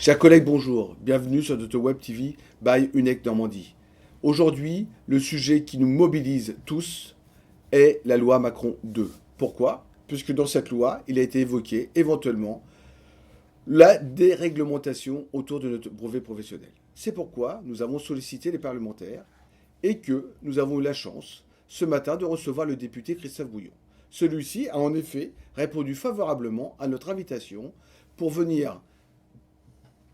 Chers collègues, bonjour. Bienvenue sur Dr Web TV by UNEC Normandie. Aujourd'hui, le sujet qui nous mobilise tous est la loi Macron 2. Pourquoi? Puisque dans cette loi, il a été évoqué éventuellement la déréglementation autour de notre brevet professionnel. C'est pourquoi nous avons sollicité les parlementaires et que nous avons eu la chance ce matin de recevoir le député Christophe Bouillon. Celui-ci a en effet répondu favorablement à notre invitation pour venir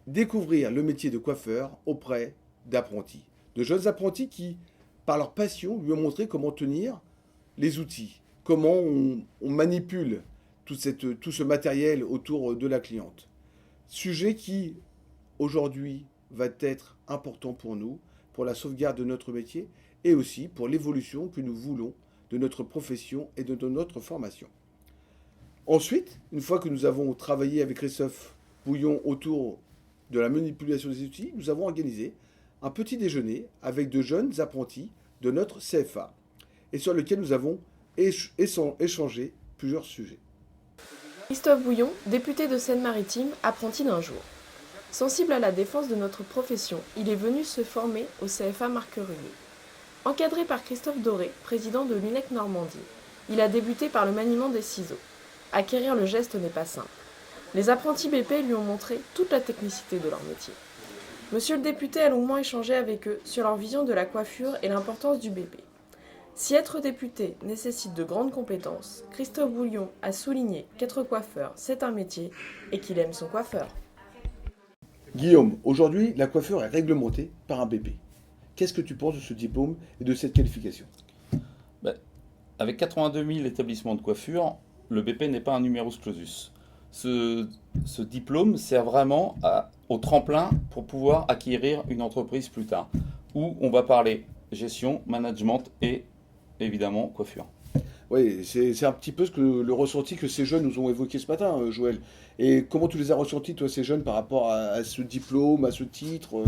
découvrir le métier de coiffeur auprès d'apprentis, de jeunes apprentis qui, par leur passion, lui ont montré comment tenir les outils, comment on manipule tout ce matériel autour de la cliente. Sujet qui, aujourd'hui, va être important pour nous, pour la sauvegarde de notre métier et aussi pour l'évolution que nous voulons de notre profession et de notre formation. Ensuite, une fois que nous avons travaillé avec Christophe Bouillon autour de la manipulation des outils, nous avons organisé un petit déjeuner avec de jeunes apprentis de notre CFA et sur lequel nous avons échangé plusieurs sujets. Christophe Bouillon, député de Seine-Maritime, apprenti d'un jour. Sensible à la défense de notre profession, il est venu se former au CFA Marquerulier. Encadré par Christophe Doré, président de l'UNEC Normandie, il a débuté par le maniement des ciseaux. Acquérir le geste n'est pas simple. Les apprentis BP lui ont montré toute la technicité de leur métier. Monsieur le député a longuement échangé avec eux sur leur vision de la coiffure et l'importance du BP. Si être député nécessite de grandes compétences, Christophe Bouillon a souligné qu'être coiffeur, c'est un métier et qu'il aime son coiffeur. Guillaume, aujourd'hui, la coiffure est réglementée par un BP. Qu'est-ce que tu penses de ce diplôme et de cette qualification? Avec 82 000 établissements de coiffure, le BP n'est pas un numerus clausus. Ce diplôme sert vraiment au tremplin pour pouvoir acquérir une entreprise plus tard, où on va parler gestion, management et évidemment coiffure. Oui, c'est un petit peu le ressenti que ces jeunes nous ont évoqué ce matin, Joël. Et comment tu les as ressentis, toi, ces jeunes, par rapport à ce diplôme, à ce titre?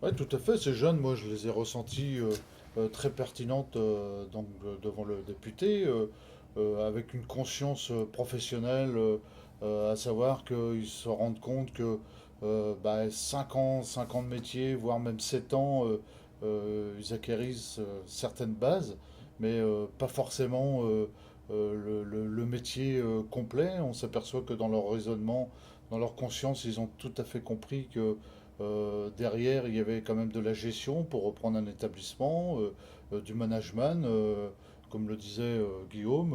Oui, tout à fait. Ces jeunes, moi, je les ai ressentis très pertinentes devant le député, avec une conscience professionnelle, à savoir qu'ils se rendent compte que 5 ans de métier, voire même 7 ans, ils acquérissent certaines bases, mais pas forcément le métier complet. On s'aperçoit que dans leur raisonnement, dans leur conscience, ils ont tout à fait compris que derrière, il y avait quand même de la gestion pour reprendre un établissement, du management, comme le disait Guillaume,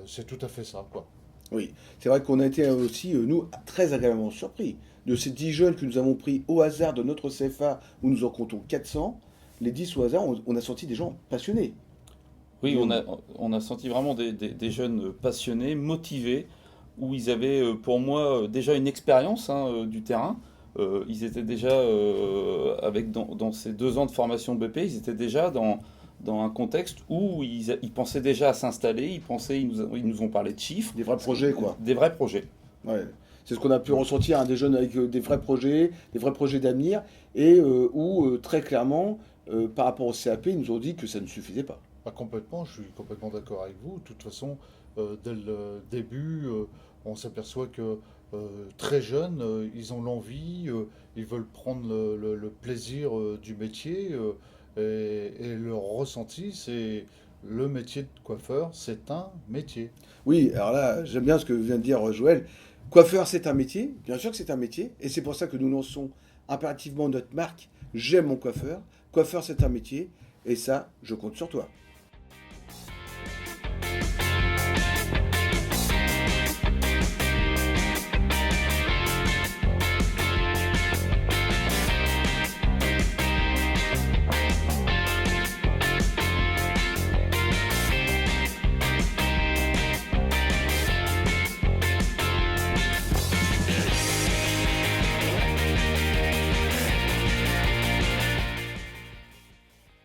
c'est tout à fait ça, quoi. Oui, c'est vrai qu'on a été aussi, nous, très agréablement surpris de ces 10 jeunes que nous avons pris au hasard de notre CFA, où nous en comptons 400. Les 10 au hasard, on a senti des gens passionnés. Oui, on a senti vraiment des jeunes passionnés, motivés, où ils avaient pour moi déjà une expérience du terrain. Ils étaient déjà, dans ces 2 ans de formation BP, ils étaient déjà dans un contexte où ils pensaient déjà à s'installer, ils nous ont parlé de chiffres. Des vrais projets, quoi. Des vrais projets. Ouais. C'est ce qu'on a pu ressentir, des jeunes avec des vrais projets d'avenir, et où, très clairement, par rapport au CAP, ils nous ont dit que ça ne suffisait pas. Pas complètement, je suis complètement d'accord avec vous. De toute façon, dès le début, on s'aperçoit que très jeunes, ils ont l'envie, ils veulent prendre le plaisir du métier, et leur ressenti, c'est le métier de coiffeur, c'est un métier. Oui, alors là, j'aime bien ce que vient de dire Joël. Coiffeur, c'est un métier, bien sûr que c'est un métier, et c'est pour ça que nous lançons impérativement notre marque J'aime mon coiffeur. Coiffeur, c'est un métier, et ça, je compte sur toi.